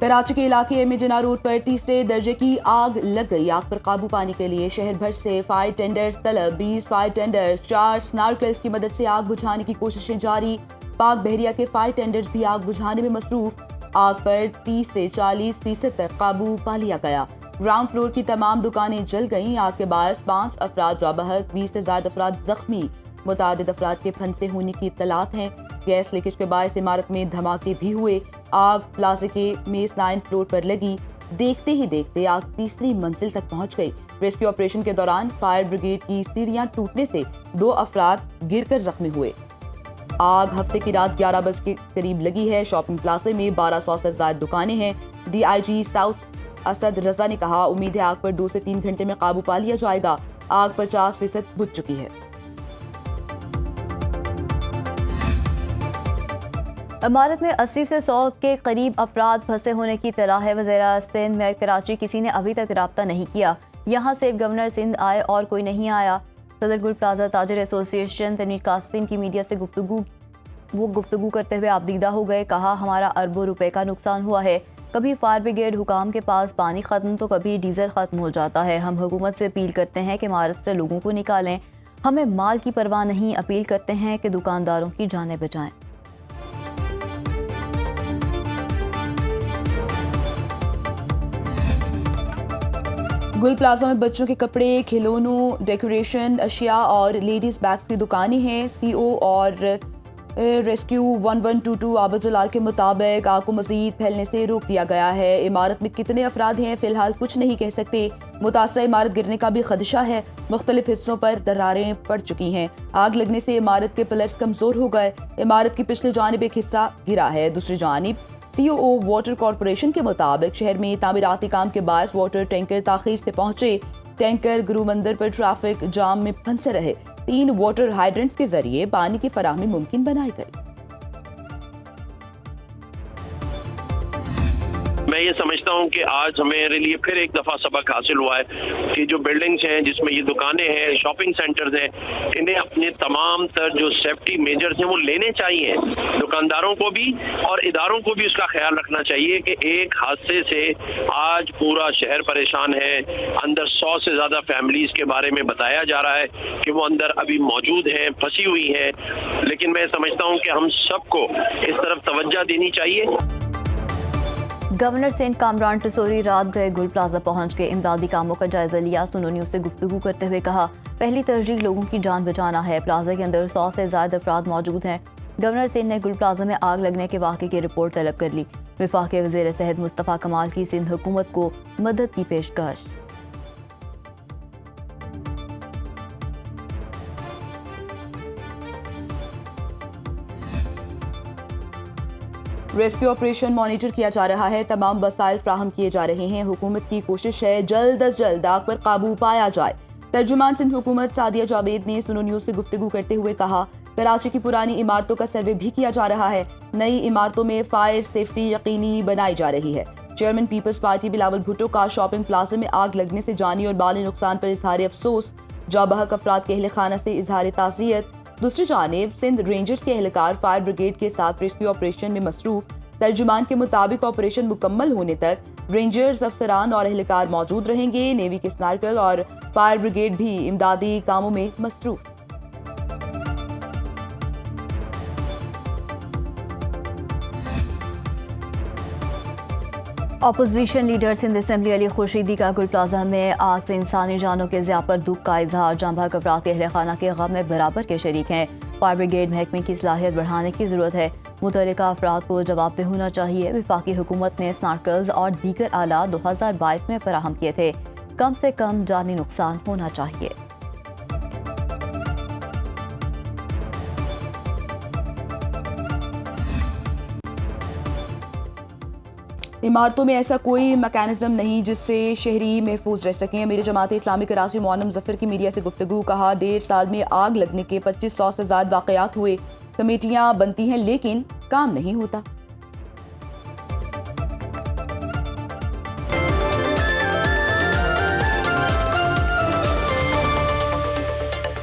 کراچی کے علاقے میں جناح روڈ پر تیسرے درجے کی آگ لگ گئی۔ آگ پر قابو پانے کے لیے شہر بھر سے فائر ٹینڈرز طلب، 20 فائر ٹینڈرز، 4 سنارکلز کی مدد سے آگ بجھانے کی کوششیں جاری۔ پاک بحریہ کے فائر ٹینڈرز بھی آگ بجھانے میں مصروف۔ آگ پر 30 سے 40% تک قابو پا لیا گیا۔ گراؤنڈ فلور کی تمام دکانیں جل گئیں۔ آگ کے باعث 5 افراد جاں بحق، 20 سے زائد افراد زخمی۔ متعدد افراد کے پھنسے ہونے کی اطلاعات ہیں۔ گیس لیکیج کے باعث عمارت میں دھماکے بھی ہوئے۔ آگ پلازے کے میز 9 فلور پر لگی۔ دیکھتے ہی دیکھتے آگ تیسری منزل تک پہنچ گئی۔ ریسکیو آپریشن کے دوران فائر بریگیڈ کی سیڑھیاں ٹوٹنے سے 2 افراد گر کر زخمی ہوئے۔ آگ ہفتے کی رات 11 بجے کے قریب لگی ہے۔ شاپنگ پلازے میں 1200 سے زائد دکانیں ہیں۔ D I G south Asad Raza نے کہا، امید ہے آگ پر 2 سے 3 گھنٹے میں قابو پا لیا جائے گا۔ آگ 50% بجھ چکی ہے۔ عمارت میں 80 سے 100 کے قریب افراد پھنسے ہونے کی اطلاع ہے۔ وزیرا سندھ میں کراچی کسی نے ابھی تک رابطہ نہیں کیا۔ یہاں سے گورنر سندھ آئے اور کوئی نہیں آیا۔ صدر گل پلازا تاجر ایسوسی ایشن تنویر قاسم کی میڈیا سے گفتگو کرتے ہوئے آپ دیدہ ہو گئے۔ کہا، ہمارا اربوں روپے کا نقصان ہوا ہے۔ کبھی فائر بریگیڈ حکام کے پاس پانی ختم تو کبھی ڈیزل ختم ہو جاتا ہے۔ ہم حکومت سے اپیل کرتے ہیں کہ عمارت سے لوگوں کو نکالیں۔ ہمیں مال کی پرواہ نہیں، اپیل کرتے ہیں کہ دکانداروں کی جانیں بچائیں۔ گل پلازا میں بچوں کے کپڑے، کھلونوں، ڈیکوریشن اشیاء اور لیڈیز بیگز کی دکانیں ہیں۔ سی او اور ریسکیو 1122 عابد جلال کے مطابق آگ کو مزید پھیلنے سے روک دیا گیا ہے۔ عمارت میں کتنے افراد ہیں فی الحال کچھ نہیں کہہ سکتے۔ متاثرہ عمارت گرنے کا بھی خدشہ ہے۔ مختلف حصوں پر دراریں پڑ چکی ہیں۔ آگ لگنے سے عمارت کے پلرز کمزور ہو گئے۔ عمارت کی پچھلی جانب ایک حصہ گرا ہے۔ دوسری جانب سی او واٹر کارپوریشن کے مطابق شہر میں تعمیراتی کام کے باعث واٹر ٹینکر تاخیر سے پہنچے۔ ٹینکر گرو مندر پر ٹریفک جام میں پھنسے رہے۔ 3 واٹر ہائیڈرنٹس کے ذریعے پانی کی فراہمی ممکن بنائی گئی۔ میں یہ سمجھتا ہوں کہ آج ہمارے لیے پھر ایک دفعہ سبق حاصل ہوا ہے کہ جو بلڈنگز ہیں، جس میں یہ دکانیں ہیں، شاپنگ سینٹرز ہیں، انہیں اپنے تمام تر جو سیفٹی میجرز ہیں وہ لینے چاہیے۔ دکانداروں کو بھی اور اداروں کو بھی اس کا خیال رکھنا چاہیے کہ ایک حادثے سے آج پورا شہر پریشان ہے۔ اندر 100 سے زیادہ فیملیز کے بارے میں بتایا جا رہا ہے کہ وہ اندر ابھی موجود ہیں، پھنسی ہوئی ہیں، لیکن میں سمجھتا ہوں کہ ہم سب کو اس طرف توجہ دینی چاہیے۔ گورنر سندھ کامران ٹسوری رات گئے گل پلازا پہنچ کے امدادی کاموں کا جائزہ لیا۔ سنو نیوز سے گفتگو کرتے ہوئے کہا، پہلی ترجیح لوگوں کی جان بچانا ہے۔ پلازا کے اندر 100 سے زائد افراد موجود ہیں۔ گورنر سندھ نے گل پلازا میں آگ لگنے کے واقعے کی رپورٹ طلب کر لی۔ وفاقی وزیر صحت مصطفیٰ کمال کی سندھ حکومت کو مدد کی پیشکش۔ ریسکیو آپریشن مانیٹر کیا جا رہا ہے۔ تمام وسائل فراہم کیے جا رہے ہیں۔ حکومت کی کوشش ہے جلد از جلد آگ پر قابو پایا جائے۔ ترجمان سندھ حکومت سعدیہ جاوید نے سنو نیوز سے گفتگو کرتے ہوئے کہا، کراچی کی پرانی عمارتوں کا سروے بھی کیا جا رہا ہے۔ نئی عمارتوں میں فائر سیفٹی یقینی بنائی جا رہی ہے۔ Chairman Peoples Party Bilawal Bhutto کا شاپنگ پلازے میں آگ لگنے سے جانی اور مالی نقصان پر اظہار افسوس۔ جاں بحق افراد کے اہل خانہ سے اظہار تعزیت۔ دوسری جانب سندھ رینجرز کے اہلکار فائر بریگیڈ کے ساتھ ریسکیو آپریشن میں مصروف۔ ترجمان کے مطابق آپریشن مکمل ہونے تک رینجرز افسران اور اہلکار موجود رہیں گے۔ نیوی کے سنارکل اور فائر بریگیڈ بھی امدادی کاموں میں مصروف۔ اپوزیشن لیڈر سندھ اسمبلی علی خورشیدی کا گل پلازا میں آگ سے انسانی جانوں کے ضیاع پر دکھ کا اظہار۔ جاں بحق افراد کے اہل خانہ کے غم میں برابر کے شریک ہیں۔ فائر بریگیڈ محکمے کی صلاحیت بڑھانے کی ضرورت ہے۔ متعلقہ افراد کو جواب دہ ہونا چاہیے۔ وفاقی حکومت نے سنارکلز اور دیگر آلات 2022 میں فراہم کیے تھے۔ کم سے کم جانی نقصان ہونا چاہیے۔ عمارتوں میں ایسا کوئی میکانزم نہیں جس سے شہری محفوظ رہ سکیں۔ امیر جماعت اسلامی کراچی معلم ظفر کی میڈیا سے گفتگو، کہا 1.5 سال میں آگ لگنے کے 2500 سے زائد واقعات ہوئے۔ کمیٹیاں بنتی ہیں لیکن کام نہیں ہوتا۔